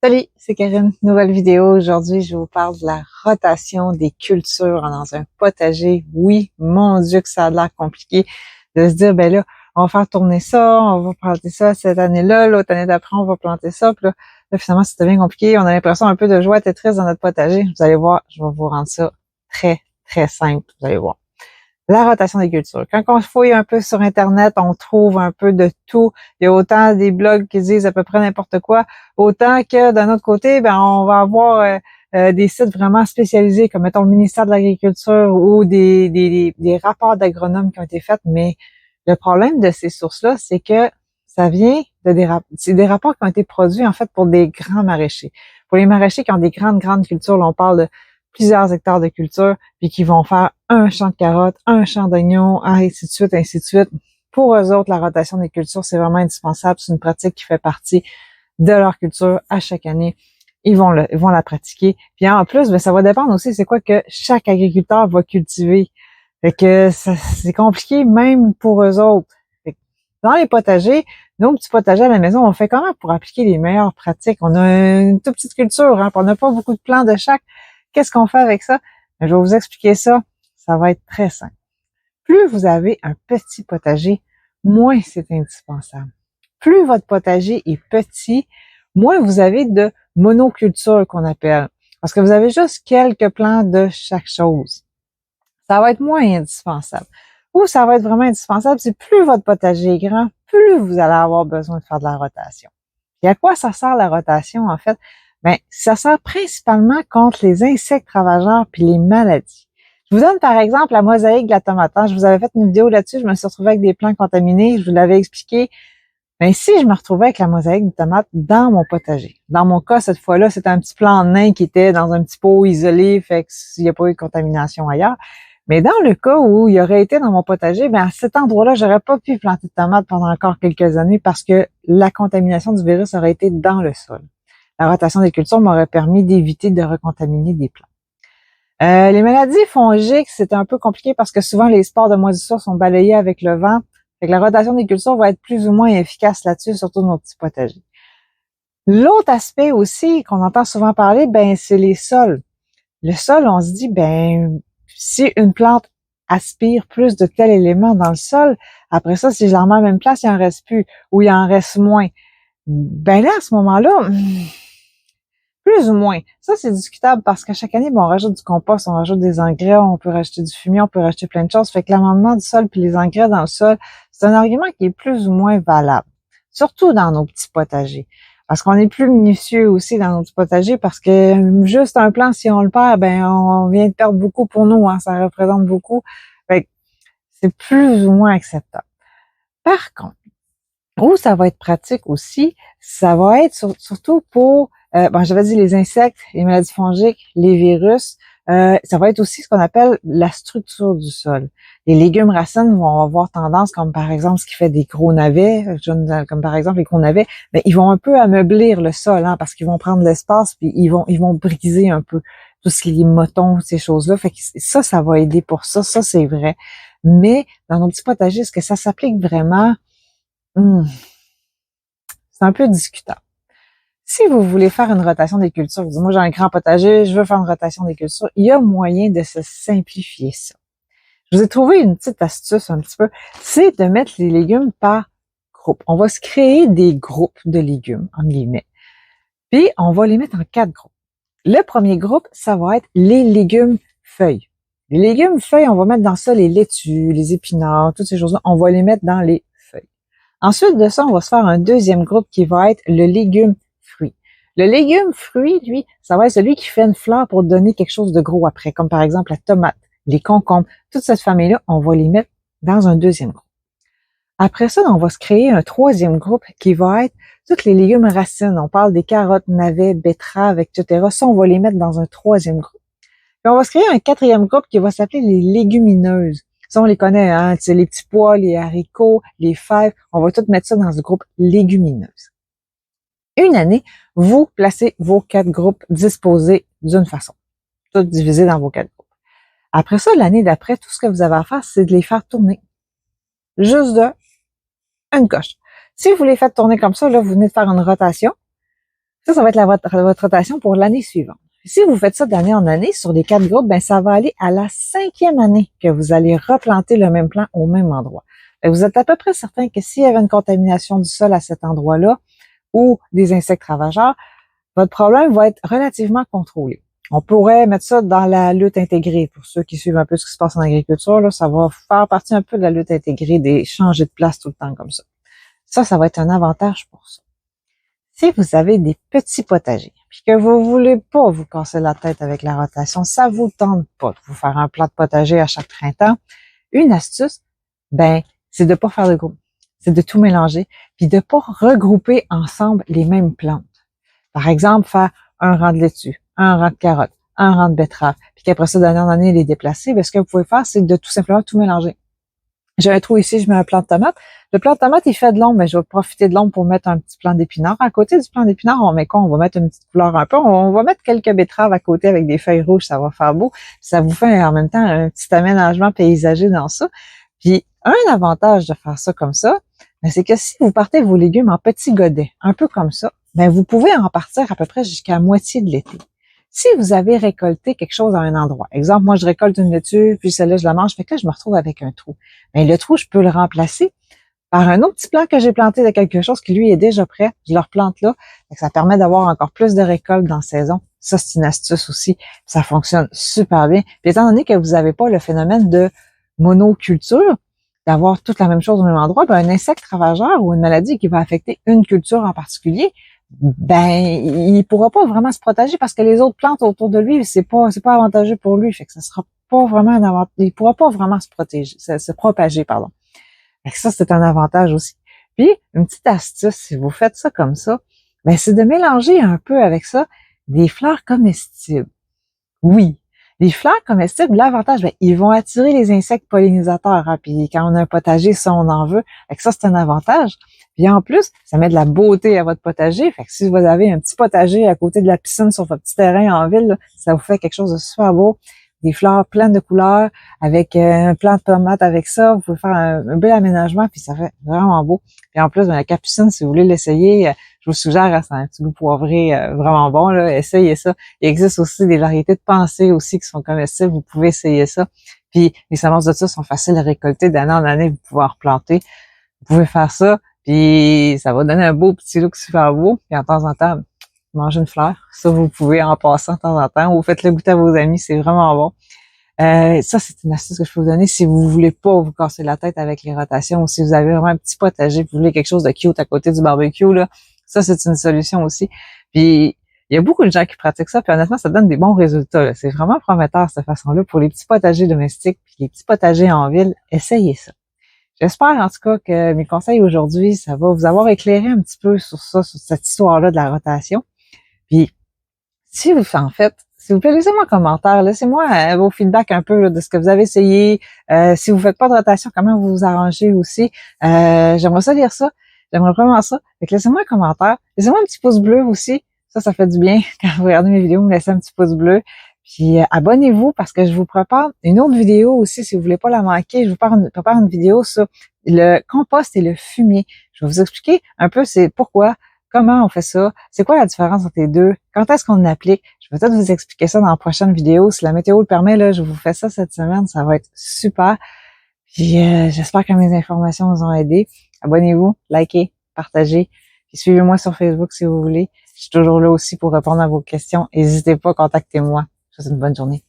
Salut, c'est Karine. Nouvelle vidéo. Aujourd'hui, je vous parle de la rotation des cultures dans un potager. Oui, mon Dieu que ça a l'air compliqué de se dire, ben là, on va faire tourner ça, on va planter ça cette année-là, l'autre année d'après, on va planter ça. Puis là, finalement, ça devient compliqué. On a l'impression un peu de joie Tetris dans notre potager. Vous allez voir, je vais vous rendre ça très, très simple. Vous allez voir. La rotation des cultures. Quand on fouille un peu sur Internet, on trouve un peu de tout. Il y a autant des blogs qui disent à peu près n'importe quoi, autant que d'un autre côté, ben on va avoir des sites vraiment spécialisés, comme mettons le ministère de l'Agriculture ou des rapports d'agronomes qui ont été faits. Mais le problème de ces sources-là, c'est que ça vient de c'est des rapports qui ont été produits en fait pour des grands maraîchers. Pour les maraîchers qui ont des grandes cultures, là, on parle de plusieurs hectares de culture, puis qui vont faire un champ de carottes, un champ d'oignons, ainsi de suite, ainsi de suite. Pour eux autres, la rotation des cultures, c'est vraiment indispensable. C'est une pratique qui fait partie de leur culture à chaque année. Ils vont la pratiquer. Puis en plus, ben, ça va dépendre aussi, c'est quoi que chaque agriculteur va cultiver. Fait que c'est compliqué même pour eux autres. Fait que dans les potagers, nos petits potagers à la maison, on fait comment pour appliquer les meilleures pratiques? On a une toute petite culture, hein, on n'a pas beaucoup de plants de chaque. Qu'est-ce qu'on fait avec ça? Je vais vous expliquer ça. Ça va être très simple. Plus vous avez un petit potager, moins c'est indispensable. Plus votre potager est petit, moins vous avez de monoculture qu'on appelle. Parce que vous avez juste quelques plants de chaque chose. Ça va être moins indispensable. Ou ça va être vraiment indispensable, c'est plus votre potager est grand, plus vous allez avoir besoin de faire de la rotation. Et à quoi ça sert la rotation, en fait? Ben, ça sert principalement contre les insectes ravageurs puis les maladies. Je vous donne par exemple la mosaïque de la tomate. Je vous avais fait une vidéo là-dessus, je me suis retrouvée avec des plants contaminés, je vous l'avais expliqué. Ben, si je me retrouvais avec la mosaïque de tomate dans mon potager. Dans mon cas, cette fois-là, c'était un petit plant nain qui était dans un petit pot isolé, fait qu'il n'y a pas eu de contamination ailleurs. Mais dans le cas où il aurait été dans mon potager, ben à cet endroit-là, j'aurais pas pu planter de tomates pendant encore quelques années parce que la contamination du virus aurait été dans le sol. La rotation des cultures m'aurait permis d'éviter de recontaminer des plants. Les maladies fongiques, c'est un peu compliqué parce que souvent les spores de moisissure sont balayés avec le vent. Fait que la rotation des cultures va être plus ou moins efficace là-dessus, surtout dans nos petits potagers. L'autre aspect aussi qu'on entend souvent parler, ben c'est les sols. Le sol, on se dit, ben si une plante aspire plus de tel élément dans le sol, après ça, si je la remets à la même place, il en reste plus ou il en reste moins. Ben là, à ce moment-là, plus ou moins. Ça, c'est discutable parce qu'à chaque année, on rajoute du compost, on rajoute des engrais, on peut rajouter du fumier, on peut rajouter plein de choses. Fait que l'amendement du sol puis les engrais dans le sol, c'est un argument qui est plus ou moins valable. Surtout dans nos petits potagers. Parce qu'on est plus minutieux aussi dans nos petits potagers parce que juste un plant, si on le perd, ben on vient de perdre beaucoup pour nous, hein, ça représente beaucoup. Fait que c'est plus ou moins acceptable. Par contre, où ça va être pratique aussi, ça va être surtout pour, j'avais dit les insectes, les maladies fongiques, les virus. Ça va être aussi ce qu'on appelle la structure du sol. Les légumes racines vont avoir tendance, comme par exemple ce qui fait des gros navets, comme par exemple les gros navets, ben, ils vont un peu ameublir le sol, hein, parce qu'ils vont prendre l'espace puis ils vont briser un peu tout ce qui est motons, ces choses-là. Fait que ça va aider pour ça. Ça, c'est vrai. Mais dans nos petits potagers, est-ce que ça s'applique vraiment? C'est un peu discutable. Si vous voulez faire une rotation des cultures, vous dites, moi j'ai un grand potager, je veux faire une rotation des cultures, il y a moyen de se simplifier ça. Je vous ai trouvé une petite astuce un petit peu, c'est de mettre les légumes par groupe. On va se créer des groupes de légumes, en guillemets, puis on va les mettre en 4 groupes. Le premier groupe, ça va être les légumes feuilles. Les légumes feuilles, on va mettre dans ça les laitues, les épinards, toutes ces choses-là, on va les mettre dans les feuilles. Ensuite de ça, on va se faire un deuxième groupe qui va être le légume fruit. Le légume fruit, lui, ça va être celui qui fait une fleur pour donner quelque chose de gros après, comme par exemple la tomate, les concombres. Toute cette famille-là, on va les mettre dans un deuxième groupe. Après ça, on va se créer un troisième groupe qui va être tous les légumes racines. On parle des carottes, navets, betteraves, etc. Ça, on va les mettre dans un troisième groupe. Puis on va se créer un quatrième groupe qui va s'appeler les légumineuses. Ça, on les connaît, hein, c'est les petits pois, les haricots, les fèves. On va tout mettre ça dans ce groupe légumineuse. Une année, vous placez vos 4 groupes disposés d'une façon. Tout divisé dans vos 4 groupes. Après ça, l'année d'après, tout ce que vous avez à faire, c'est de les faire tourner. Juste de une coche. Si vous les faites tourner comme ça, là, vous venez de faire une rotation. Ça va être votre rotation pour l'année suivante. Si vous faites ça d'année en année sur les 4 groupes, ben ça va aller à la 5e année que vous allez replanter le même plant au même endroit. Vous êtes à peu près certain que s'il y avait une contamination du sol à cet endroit-là ou des insectes ravageurs, votre problème va être relativement contrôlé. On pourrait mettre ça dans la lutte intégrée. Pour ceux qui suivent un peu ce qui se passe en agriculture, là, ça va faire partie un peu de la lutte intégrée, des changer de place tout le temps comme ça. Ça va être un avantage pour ça. Si vous avez des petits potagers, puis que vous voulez pas vous casser la tête avec la rotation, ça vous tente pas de vous faire un plat de potager à chaque printemps, une astuce, ben, c'est de pas faire de groupe. C'est de tout mélanger, puis de pas regrouper ensemble les mêmes plantes. Par exemple, faire un rang de laitue, un rang de carottes, un rang de betterave, puis qu'après ça, d'année en année, les déplacer, ben, ce que vous pouvez faire, c'est de tout simplement tout mélanger. J'ai un trou ici, je mets un plant de tomate. Le plant de tomate, il fait de l'ombre, mais je vais profiter de l'ombre pour mettre un petit plant d'épinards. À côté du plant d'épinards, on met quoi? On va mettre une petite couleur un peu. On va mettre quelques betteraves à côté avec des feuilles rouges, ça va faire beau. Ça vous fait en même temps un petit aménagement paysager dans ça. Puis, un avantage de faire ça comme ça, ben, c'est que si vous partez vos légumes en petits godets, un peu comme ça, ben, vous pouvez en partir à peu près jusqu'à la moitié de l'été. Si vous avez récolté quelque chose à un endroit, exemple, moi je récolte une laitue, puis celle-là je la mange, fait que là je me retrouve avec un trou. Mais le trou, je peux le remplacer par un autre petit plant que j'ai planté de quelque chose qui lui est déjà prêt. Je le replante là. Ça permet d'avoir encore plus de récoltes dans la saison. Ça, c'est une astuce aussi. Ça fonctionne super bien. Puis étant donné que vous n'avez pas le phénomène de monoculture, d'avoir toute la même chose au même endroit, ben, un insecte ravageur ou une maladie qui va affecter une culture en particulier, ben, il pourra pas vraiment se protéger parce que les autres plantes autour de lui, c'est pas avantageux pour lui. Fait que ça sera pas vraiment un avantage. Il pourra pas vraiment se protéger, se propager, pardon. Fait que ça, c'est un avantage aussi. Puis, une petite astuce, si vous faites ça comme ça, ben, c'est de mélanger un peu avec ça des fleurs comestibles. Oui. Les fleurs comestibles, l'avantage, ben, ils vont attirer les insectes pollinisateurs. Hein, puis quand on a un potager, ça, on en veut. Fait que ça, c'est un avantage. Puis en plus, ça met de la beauté à votre potager. Fait que si vous avez un petit potager à côté de la piscine sur votre petit terrain en ville, là, ça vous fait quelque chose de super beau. Des fleurs pleines de couleurs, avec un plant de tomate avec ça. Vous pouvez faire un bel aménagement, puis ça fait vraiment beau. Puis en plus, ben, la capucine, si vous voulez l'essayer, je vous suggère, hein, c'est un petit goût poivré vraiment bon. Là, essayez ça. Il existe aussi des variétés de pensées aussi qui sont comestibles. Vous pouvez essayer ça. Puis les semences de ça sont faciles à récolter d'année en année. Vous pouvez en replanter. Vous pouvez faire ça. Puis ça va donner un beau petit look super beau. Puis en temps en temps, mangez une fleur. Ça, vous pouvez en passer de temps en temps. Ou faites-le goûter à vos amis. C'est vraiment bon. Ça, c'est une astuce que je peux vous donner si vous voulez pas vous casser la tête avec les rotations ou si vous avez vraiment un petit potager, vous voulez quelque chose de cute à côté du barbecue, là. Ça, c'est une solution aussi. Puis, il y a beaucoup de gens qui pratiquent ça, puis honnêtement, ça donne des bons résultats, là. C'est vraiment prometteur, cette façon-là, pour les petits potagers domestiques puis les petits potagers en ville. Essayez ça. J'espère, en tout cas, que mes conseils aujourd'hui, ça va vous avoir éclairé un petit peu sur ça, sur cette histoire-là de la rotation. Puis, si vous, en fait, s'il vous plaît, laissez-moi un commentaire, laissez-moi vos feedbacks un peu là, de ce que vous avez essayé. Si vous faites pas de rotation, comment vous vous arrangez aussi. J'aimerais ça lire ça. J'aimerais vraiment ça. Fait que laissez-moi un commentaire. Laissez-moi un petit pouce bleu aussi. Ça fait du bien quand vous regardez mes vidéos, me laissez un petit pouce bleu. Puis abonnez-vous parce que je vous prépare une autre vidéo aussi si vous voulez pas la manquer. Je vous prépare une vidéo sur le compost et le fumier. Je vais vous expliquer un peu c'est pourquoi, comment on fait ça, c'est quoi la différence entre les deux, quand est-ce qu'on l'applique. Je vais peut-être vous expliquer ça dans la prochaine vidéo. Si la météo le permet, là, je vous fais ça cette semaine. Ça va être super. Puis j'espère que mes informations vous ont aidé. Abonnez-vous, likez, partagez. Puis suivez-moi sur Facebook si vous voulez. Je suis toujours là aussi pour répondre à vos questions. N'hésitez pas, contactez-moi. Je vous souhaite une bonne journée.